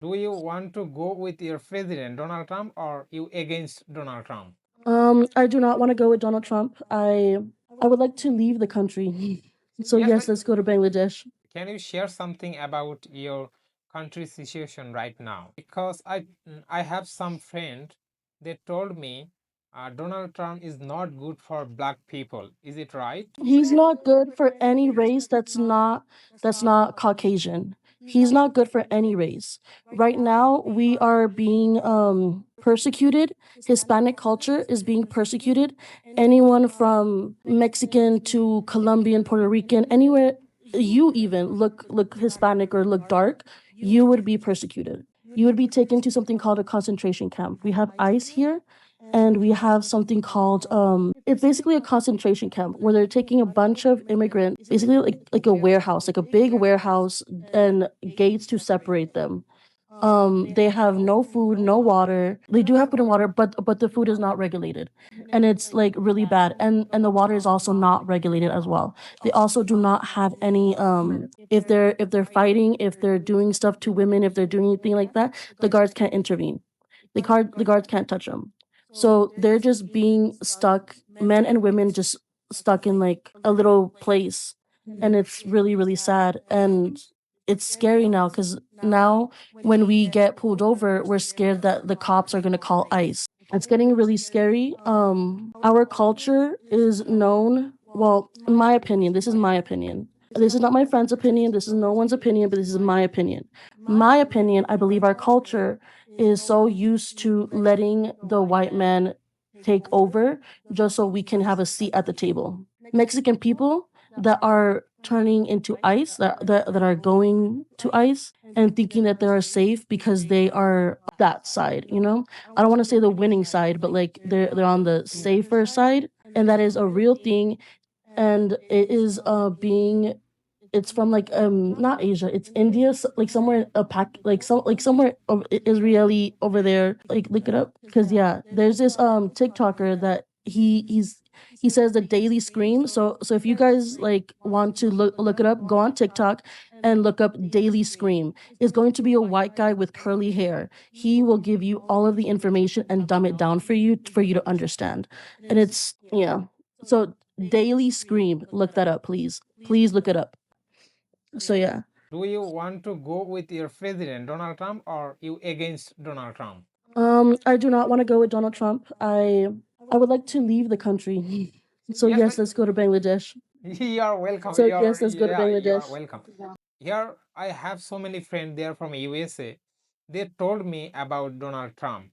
Do you want to go with your president Donald Trump or you against Donald Trump? I do not want to go with Donald Trump. I would like to leave the country. So Yes, yes, let's go to Bangladesh. can you share something about your country situation right now? Because I have some friend, they told me Donald Trump is not good for black people. Is it right? He's not good for any race that's not Caucasian. He's not good for any race. Right now, we are being persecuted. Hispanic culture is being persecuted. Anyone from Mexican to Colombian, Puerto Rican, anywhere you even look Hispanic or look dark, you would be persecuted. You would be taken to something called a concentration camp. We have ICE here, and we have something called it's basically a concentration camp where they're taking a bunch of immigrants, basically like a warehouse, like a big warehouse, and gates to separate them. They have no food, no water. They do have food and water, but the food is not regulated, and it's like really bad. And the water is also not regulated as well. They also do not have any if they're fighting, if they're doing stuff to women, if they're doing anything like that, the guards can't intervene. The guards can't touch them. So they're just being stuck, men and women just stuck in like a little place, and it's really really sad, and it's scary now because now when we get pulled over, we're scared that the cops are gonna call ICE. It's getting really scary. Our culture is known. Well, in my opinion, this is my opinion. This is not my friend's opinion. This is no one's opinion, but this is my opinion. My opinion, I believe our culture is so used to letting the white man take over just so we can have a seat at the table. Mexican people that are turning into ICE, that are going to ICE and thinking that they are safe because they are that side, you know? I don't want to say the winning side, but like they're on the safer side. And that is a real thing. And it is being it's from like not Asia, it's India, like somewhere a pack like somewhere Israeli over there. Like look it up because yeah, there's this TikToker that he says the daily scream. So if you guys like want to look it up, go on TikTok and look up daily scream. It's going to be a white guy with curly hair. He will give you all of the information and dumb it down for you to understand. And it's yeah. So daily scream, look that up, please look it up. So yeah. Do you want to go with your president Donald Trump or you against Donald Trump? I do not want to go with Donald Trump. I would like to leave the country. So Yes, yes, let's go to Bangladesh. you are welcome. So yes, let's go to Yeah, you are Bangladesh. welcome. Here I have so many friends there from USA. They told me about Donald Trump.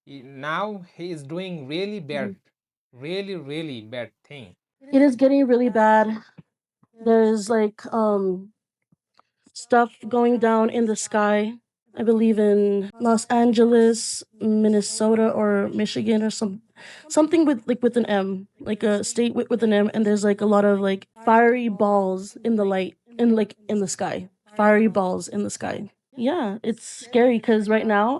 Now he is doing really bad, really bad thing. It is getting really bad. There's like stuff going down in the sky. I believe in Los Angeles, Minnesota, or Michigan, or something with an M, like a state with an M, and there's like a lot of like fiery balls in the light in the sky. Fiery balls in the sky. Yeah, it's scary because right now